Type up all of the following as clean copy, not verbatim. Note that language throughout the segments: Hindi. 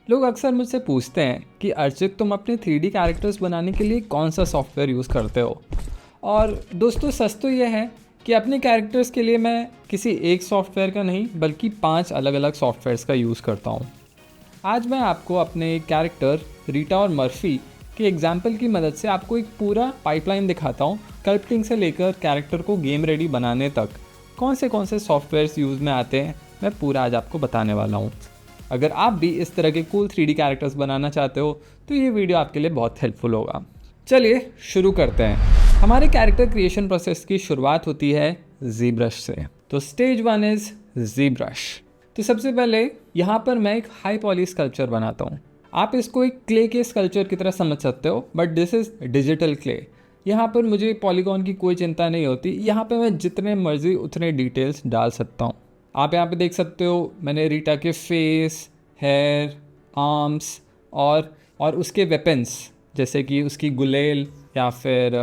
लोग अक्सर मुझसे पूछते हैं कि अर्चित तुम अपने 3D कैरेक्टर्स बनाने के लिए कौन सा सॉफ्टवेयर यूज़ करते हो। और दोस्तों सच तो यह है कि अपने कैरेक्टर्स के लिए मैं किसी एक सॉफ्टवेयर का नहीं बल्कि 5 अलग अलग सॉफ्टवेयर्स का यूज़ करता हूँ। आज मैं आपको अपने कैरेक्टर रीटा और मर्फी के एग्जाम्पल की मदद से आपको एक पूरा पाइपलाइन दिखाता हूँ। स्कल्प्टिंग से लेकर कैरेक्टर को गेम रेडी बनाने तक कौन से सॉफ्टवेयर्स यूज़ में आते हैं, मैं पूरा आज आपको बताने वाला हूँ। अगर आप भी इस तरह के कूल 3D कैरेक्टर्स बनाना चाहते हो तो ये वीडियो आपके लिए बहुत हेल्पफुल होगा। चलिए शुरू करते हैं। हमारे कैरेक्टर क्रिएशन प्रोसेस की शुरुआत होती है ZBrush से। तो स्टेज 1 इज़ ZBrush। तो सबसे पहले यहाँ पर मैं एक हाई पॉली स्कल्पचर बनाता हूँ। आप इसको एक क्ले के स्कल्पचर की तरह समझ सकते हो, but this is digital clay. यहाँ पर मुझे पॉलीगॉन की कोई चिंता नहीं होती। यहाँ पर मैं जितने मर्जी उतने डिटेल्स डाल सकता हूँ। आप यहाँ पे देख सकते हो मैंने रीटा के फेस, हेयर, आर्म्स और उसके वेपन्स जैसे कि उसकी गुलेल या फिर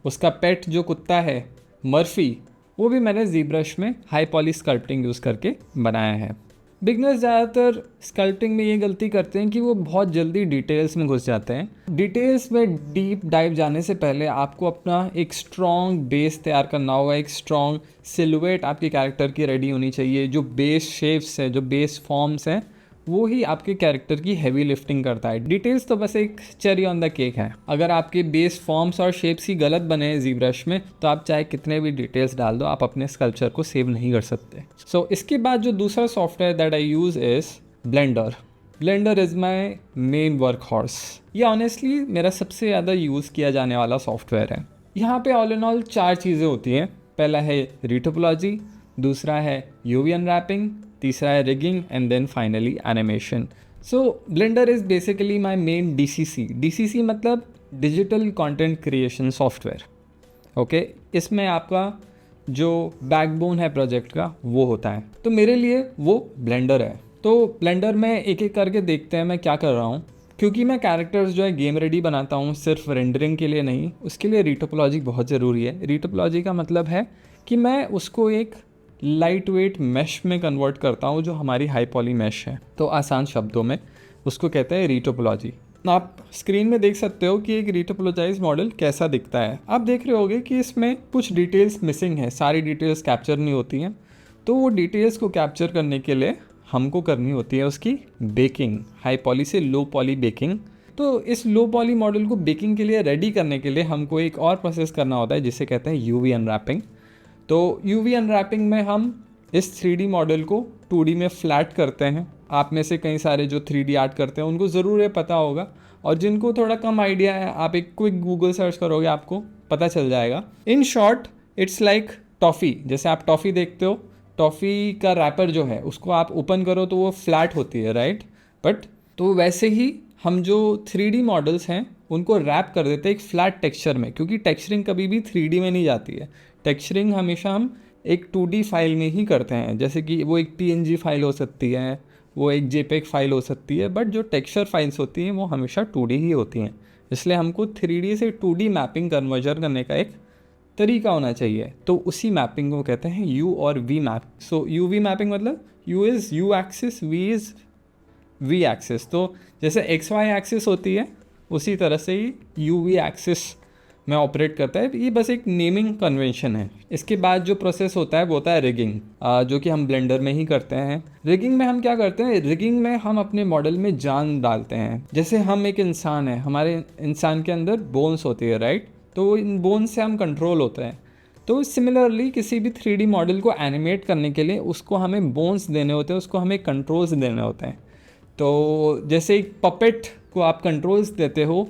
उसका पेट जो कुत्ता है मर्फी, वो भी मैंने ZBrush में हाई पॉली स्कल्पटिंग यूज़ करके बनाया है। बिगनर्स ज़्यादातर स्कल्पटिंग में ये गलती करते हैं कि वो बहुत जल्दी डिटेल्स में घुस जाते हैं। डिटेल्स में डीप डाइव जाने से पहले आपको अपना एक स्ट्रॉन्ग बेस तैयार करना होगा। एक स्ट्रॉन्ग सिलुएट आपके कैरेक्टर की रेडी होनी चाहिए। जो बेस शेप्स है, जो बेस फॉर्म्स हैं, वो ही आपके कैरेक्टर की हैवी लिफ्टिंग करता है। डिटेल्स तो बस एक चेरी ऑन द केक है। अगर आपके बेस फॉर्म्स और शेप्स ही गलत बने हैं ZBrush में तो आप चाहे कितने भी डिटेल्स डाल दो, आप अपने स्कल्पचर को सेव नहीं कर सकते। इसके बाद जो दूसरा software that I use is blender. Blender is my main work horse. ये ऑनेस्टली मेरा सबसे ज़्यादा यूज़ किया जाने वाला सॉफ्टवेयर है। यहाँ पे ऑल इन ऑल 4 चीज़ें होती हैं। पहला है रीटोपोलॉजी, दूसरा है UV अनरैपिंग, तीसरा है rigging and then finally animation. So Blender is basically my main DCC मतलब digital content creation software. Okay, इसमें आपका जो बैकबोन है प्रोजेक्ट का वो होता है, तो मेरे लिए वो ब्लेंडर है। तो ब्लेंडर में एक एक करके देखते हैं मैं क्या कर रहा हूँ। क्योंकि मैं कैरेक्टर्स जो है गेम रेडी बनाता हूँ सिर्फ रेंडरिंग के लिए नहीं, उसके लिए रीटोपोलॉजी बहुत ज़रूरी है। रीटोपोलॉजी का मतलब है कि मैं उसको एक लाइट वेट मैश में कन्वर्ट करता हूँ, जो हमारी हाई पॉली मैश है। तो आसान शब्दों में उसको कहते हैं रीटोपोलॉजी। आप स्क्रीन में देख सकते हो कि एक रीटोपोलॉजाइज मॉडल कैसा दिखता है। आप देख रहे होगे कि इसमें कुछ डिटेल्स मिसिंग है, सारी डिटेल्स कैप्चर नहीं होती हैं। तो वो डिटेल्स को कैप्चर करने के लिए हमको करनी होती है उसकी बेकिंग, हाई पॉली से लो पॉली बेकिंग। तो इस लो पॉली मॉडल को बेकिंग के लिए रेडी करने के लिए हमको एक और प्रोसेस करना होता है जिसे कहते हैं UV अनरैपिंग। तो UV अनरैपिंग में हम इस 3D मॉडल को 2D में फ्लैट करते हैं। आप में से कई सारे जो 3D आर्ट करते हैं उनको ज़रूर ये पता होगा, और जिनको थोड़ा कम आइडिया है आप एक क्विक गूगल सर्च करोगे आपको पता चल जाएगा। In short it's like toffee. जैसे आप टॉफ़ी देखते हो, टॉफ़ी का रैपर जो है उसको आप ओपन करो तो वो फ्लैट होती है, राइट। बट तो वैसे ही हम जो 3D मॉडल्स हैं उनको रैप कर देते हैं एक फ्लैट टेक्सचर में, क्योंकि टेक्सचरिंग कभी भी 3D में नहीं जाती है। टेक्सचरिंग हमेशा हम एक 2D फाइल में ही करते हैं। जैसे कि वो एक PNG फाइल हो सकती है, वो एक JPEG फाइल हो सकती है, बट जो टेक्सचर फाइल्स होती हैं वो हमेशा 2D ही होती हैं। इसलिए हमको 3D से 2D मैपिंग कन्वर्जन करने का एक तरीका होना चाहिए। तो उसी मैपिंग को कहते हैं U और V मैप। सो UV मैपिंग मतलब U is U axis, V is V axis. तो जैसे XY एक्सिस होती है उसी तरह से ही UV एक्सिस में ऑपरेट करता है। ये बस एक नेमिंग कन्वेंशन है। इसके बाद जो प्रोसेस होता है वो होता है रिगिंग, जो कि हम ब्लेंडर में ही करते हैं। रिगिंग में हम क्या करते हैं, रिगिंग में हम अपने मॉडल में जान डालते हैं। जैसे हम एक इंसान है, हमारे इंसान के अंदर बोन्स होती है, राइट। तो इन बोन्स से हम कंट्रोल होते हैं। तो सिमिलरली किसी भी 3D मॉडल को एनिमेट करने के लिए उसको हमें बोन्स देने होते हैं, उसको हमें कंट्रोल्स देने होते हैं। तो जैसे एक पपेट को आप कंट्रोल्स देते हो,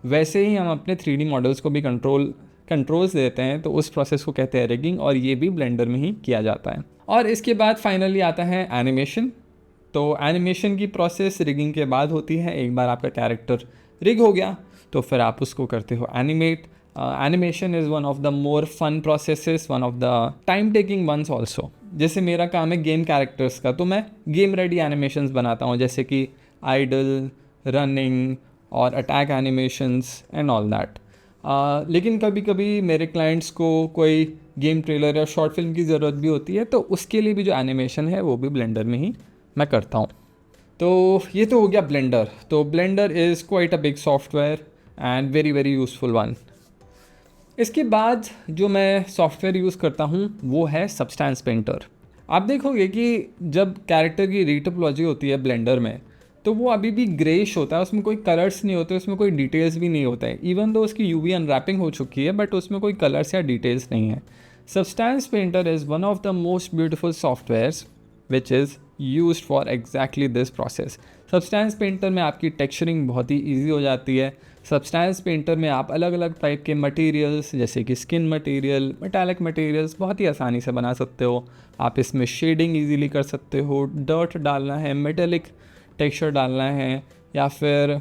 वैसे ही हम अपने 3D मॉडल्स को भी कंट्रोल्स देते हैं। तो उस प्रोसेस को कहते हैं रिगिंग, और ये भी ब्लेंडर में ही किया जाता है। और इसके बाद फाइनली आता है एनिमेशन। तो एनिमेशन की प्रोसेस रिगिंग के बाद होती है। एक बार आपका कैरेक्टर रिग हो गया तो फिर आप उसको करते हो animate. Animation is one of the more fun processes, one of the time taking ones also. जैसे मेरा काम है गेम कैरेक्टर्स का, तो मैं गेम रेडी एनिमेशंस बनाता हूँ, जैसे कि आइडल, रनिंग और attack animations and all that. लेकिन कभी कभी मेरे क्लाइंट्स को कोई गेम ट्रेलर या शॉर्ट फिल्म की ज़रूरत भी होती है, तो उसके लिए भी जो एनिमेशन है वो भी ब्लेंडर में ही मैं करता हूँ। तो ये तो हो गया ब्लेंडर। तो blender is quite a big software and very very useful one. इसके बाद जो मैं सॉफ्टवेयर यूज़ करता हूँ वो है सब्सटेंस पेंटर। आप देखोगे कि जब कैरेक्टर की रीटोपोलॉजी होती है ब्लेंडर में, तो वो अभी भी ग्रेइश होता है, उसमें कोई कलर्स नहीं होते, उसमें कोई डिटेल्स भी नहीं होता है। इवन दो उसकी यूवी अनरैपिंग हो चुकी है, बट उसमें कोई कलर्स या डिटेल्स नहीं है। Substance painter is one of the most beautiful softwares which is used for exactly this process. Substance painter में आपकी टेक्सचरिंग बहुत ही ईजी हो जाती है। सब्सटेंस पेंटर में आप अलग अलग टाइप के मटेरियल्स जैसे कि स्किन मटेरियल, मेटालिक मटेरियल्स बहुत ही आसानी से बना सकते हो। आप इसमें शेडिंग इजीली कर सकते हो, डर्ट डालना है, मेटालिक टेक्सचर डालना है, या फिर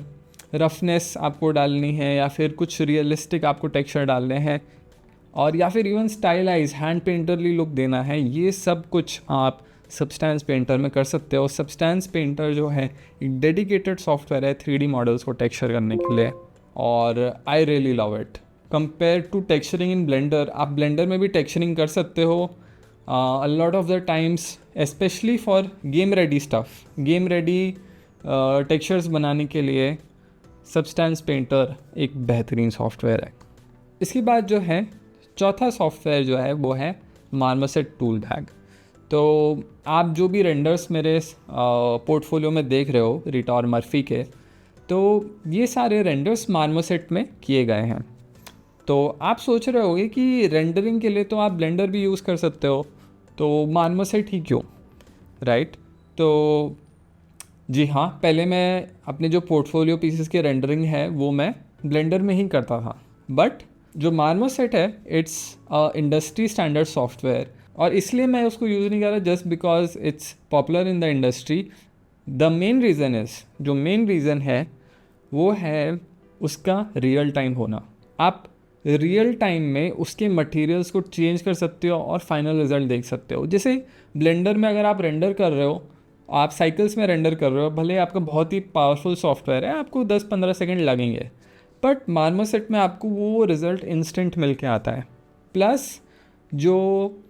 रफनेस आपको डालनी है, या फिर कुछ रियलिस्टिक आपको टेक्सचर डालने हैं, और या फिर इवन स्टाइलाइज हैंड पेंटरली लुक देना है। ये सब कुछ आप सब्सटेंस पेंटर में कर सकते हो। सब्सटेंस पेंटर जो है एक डेडिकेटेड सॉफ्टवेयर है 3D मॉडल्स को टेक्सचर करने के लिए, और I really love it compare to texturing in Blender. आप ब्लेंडर में भी टेक्सचरिंग कर सकते हो a lot of the times, specially for game ready stuff, game ready textures बनाने के लिए सब्सटेंस पेंटर एक बेहतरीन सॉफ्टवेयर है। इसके बाद जो है चौथा सॉफ्टवेयर जो है वो है मार्मोसेट टूल बैग। तो आप जो भी रेंडर्स मेरे पोर्टफोलियो में देख रहे हो रीटा और मर्फी के, तो ये सारे रेंडर्स मार्मोसेट में किए गए हैं। तो आप सोच रहे होगे कि रेंडरिंग के लिए तो आप ब्लेंडर भी यूज़ कर सकते हो, तो मार्मोसेट ही क्यों, राइट? तो जी हाँ, पहले मैं अपने जो पोर्टफोलियो पीसेस के रेंडरिंग है वो मैं ब्लेंडर में ही करता था, बट जो मार्मोसेट है इट्स इंडस्ट्री स्टैंडर्ड सॉफ्टवेयर, और इसलिए मैं उसको यूज़ नहीं कर रहा just because it's popular in the industry. The main reason है वो है उसका रियल टाइम होना। आप रियल टाइम में उसके मटेरियल्स को चेंज कर सकते हो और फाइनल रिजल्ट देख सकते हो। जैसे ब्लेंडर में अगर आप रेंडर कर रहे हो, आप साइकिल्स में रेंडर कर रहे हो, भले आपका बहुत ही पावरफुल सॉफ्टवेयर है, आपको 10-15 सेकंड लगेंगे, बट मार्मोसेट में आपको वो रिज़ल्ट इंस्टेंट मिल के आता है। प्लस जो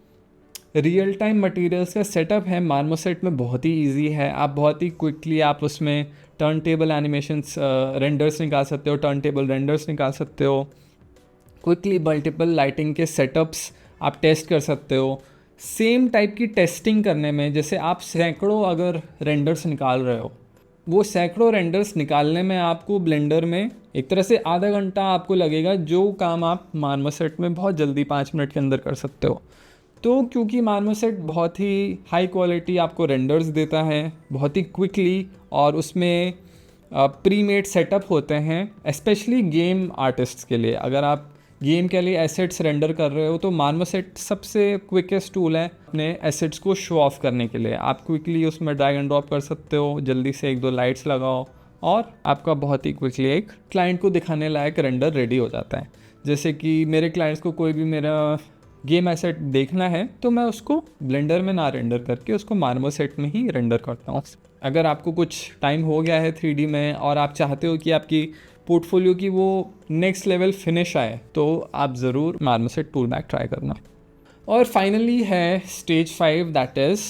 रियल टाइम मटेरियल्स का सेटअप है मार्मोसेट में बहुत ही इजी है। आप बहुत ही क्विकली आप उसमें टर्न टेबल एनिमेशंस रेंडर्स निकाल सकते हो, टर्न टेबल रेंडर्स निकाल सकते हो, क्विकली मल्टीपल लाइटिंग के सेटअप्स आप टेस्ट कर सकते हो। सेम टाइप की टेस्टिंग करने में, जैसे आप सैकड़ों अगर रेंडर्स निकाल रहे हो, वो सैकड़ों रेंडर्स निकालने में आपको ब्लेंडर में एक तरह से आधा घंटा आपको लगेगा, जो काम आप मार्मोसेट में बहुत जल्दी 5 मिनट के अंदर कर सकते हो। तो क्योंकि मार्मोसेट बहुत ही हाई क्वालिटी आपको रेंडर्स देता है बहुत ही क्विकली, और उसमें प्री मेड सेटअप होते हैं स्पेशली गेम आर्टिस्ट्स के लिए। अगर आप गेम के लिए एसेट्स रेंडर कर रहे हो तो मार्मोसेट सबसे क्विकेस्ट टूल है अपने एसेट्स को शो ऑफ करने के लिए। आप क्विकली उसमें ड्रैग एंड ड्रॉप कर सकते हो, जल्दी से 1-2 लाइट्स लगाओ, और आपका बहुत ही क्विकली एक क्लाइंट को दिखाने लायक रेंडर रेडी हो जाता है। जैसे कि मेरे क्लाइंट्स को कोई भी मेरा गेम एसेट देखना है तो मैं उसको ब्लेंडर में ना रेंडर करके उसको मार्मोसेट में ही रेंडर करता हूँ। अगर आपको कुछ टाइम हो गया है 3D में और आप चाहते हो कि आपकी पोर्टफोलियो की वो नेक्स्ट लेवल फिनिश आए, तो आप ज़रूर मार्मोसेट टूल बैग ट्राई करना। और फाइनली है stage 5, that is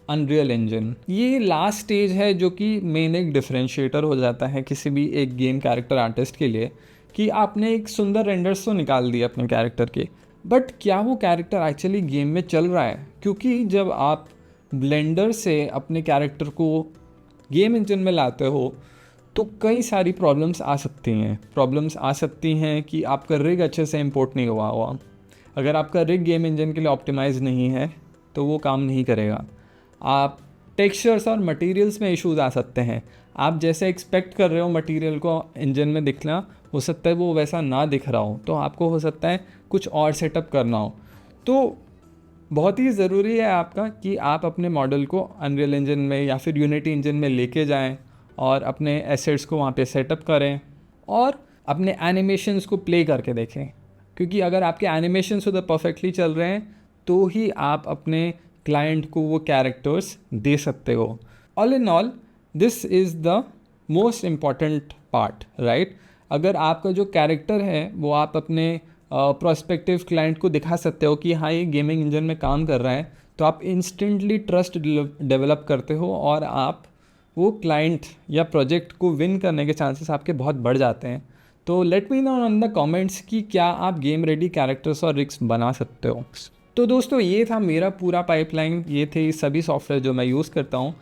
unreal engine. ये लास्ट स्टेज है जो कि मेन एक डिफरेंशिएटर हो जाता है किसी भी एक गेम कैरेक्टर आर्टिस्ट के लिए, कि आपने एक सुंदर रेंडर्स तो निकाल दिए अपने कैरेक्टर के, बट क्या वो कैरेक्टर एक्चुअली गेम में चल रहा है? क्योंकि जब आप ब्लेंडर से अपने कैरेक्टर को गेम इंजन में लाते हो तो कई सारी प्रॉब्लम्स आ सकती हैं कि आपका रिग अच्छे से इंपोर्ट नहीं हुआ हुआ। अगर आपका रिग गेम इंजन के लिए ऑप्टिमाइज़ नहीं है तो वो काम नहीं करेगा। आप टेक्सचर्स और मटेरियल्स में इश्यूज आ सकते हैं। आप जैसे एक्सपेक्ट कर रहे हो मटेरियल को इंजन में दिखना, हो सकता है वो वैसा ना दिख रहा हो, तो आपको हो सकता है कुछ और सेटअप करना हो। तो बहुत ही ज़रूरी है आपका कि आप अपने मॉडल को अनरियल इंजन में या फिर यूनिटी इंजन में लेके जाएं और अपने एसेट्स को वहाँ पे सेटअप करें और अपने एनिमेशंस को प्ले करके देखें। क्योंकि अगर आपके एनिमेशंस उधर परफेक्टली चल रहे हैं तो ही आप अपने क्लाइंट को वो कैरेक्टर्स दे सकते हो। All in all this is the most important part, right? अगर आपका जो कैरेक्टर है वो आप अपने प्रोस्पेक्टिव क्लाइंट को दिखा सकते हो कि हाँ ये गेमिंग इंजन में काम कर रहा है, तो आप इंस्टेंटली ट्रस्ट डेवलप करते हो और आप वो क्लाइंट या प्रोजेक्ट को विन करने के चांसेस आपके बहुत बढ़ जाते हैं। तो let me know on the comments कि क्या आप गेम रेडी कैरेक्टर्स और रिग्स बना सकते हो। तो दोस्तों ये था मेरा पूरा पाइपलाइन, ये थे सभी सॉफ्टवेयर जो मैं यूज़ करता हूँ।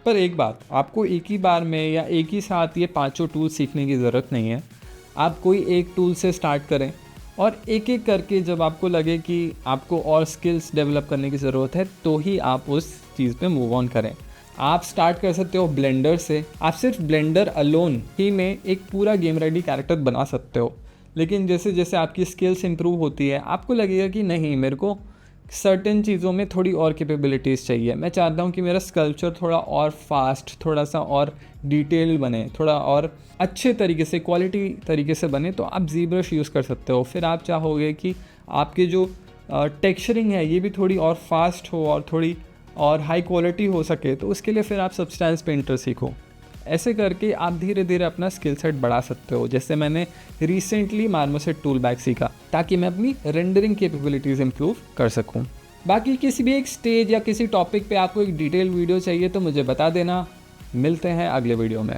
पर एक बात, आपको एक ही बार में या एक ही साथ ये पाँचों टूल सीखने की ज़रूरत नहीं है। आप कोई एक टूल से स्टार्ट करें और एक एक करके जब आपको लगे कि आपको और स्किल्स डेवलप करने की ज़रूरत है तो ही आप उस चीज़ पे मूव ऑन करें। आप स्टार्ट कर सकते हो ब्लेंडर से। आप सिर्फ ब्लेंडर अलोन ही में एक पूरा गेम रेडी कैरेक्टर बना सकते हो। लेकिन जैसे जैसे आपकी स्किल्स इंप्रूव होती है आपको लगेगा कि नहीं, मेरे को सर्टेन चीज़ों में थोड़ी और कैपेबिलिटीज़ चाहिए। मैं चाहता हूँ कि मेरा स्कल्पचर थोड़ा और फास्ट, थोड़ा सा और डिटेल्ड बने, थोड़ा और अच्छे तरीके से, क्वालिटी तरीके से बने, तो आप ज़ीब्रश यूज़ कर सकते हो। फिर आप चाहोगे कि आपके जो टेक्सचरिंग है ये भी थोड़ी और फास्ट हो और थोड़ी और हाई क्वालिटी हो सके, तो उसके लिए फिर आप सब्सटेंस पेंटर सीखो। ऐसे करके आप धीरे धीरे अपना स्किल सेट बढ़ा सकते हो। जैसे मैंने रिसेंटली मार्मोसेट टूल बैग सीखा ताकि मैं अपनी रेंडरिंग कैपेबिलिटीज़ इंप्रूव कर सकूं। बाकी किसी भी एक स्टेज या किसी टॉपिक पे आपको एक डिटेल वीडियो चाहिए तो मुझे बता देना। मिलते हैं अगले वीडियो में।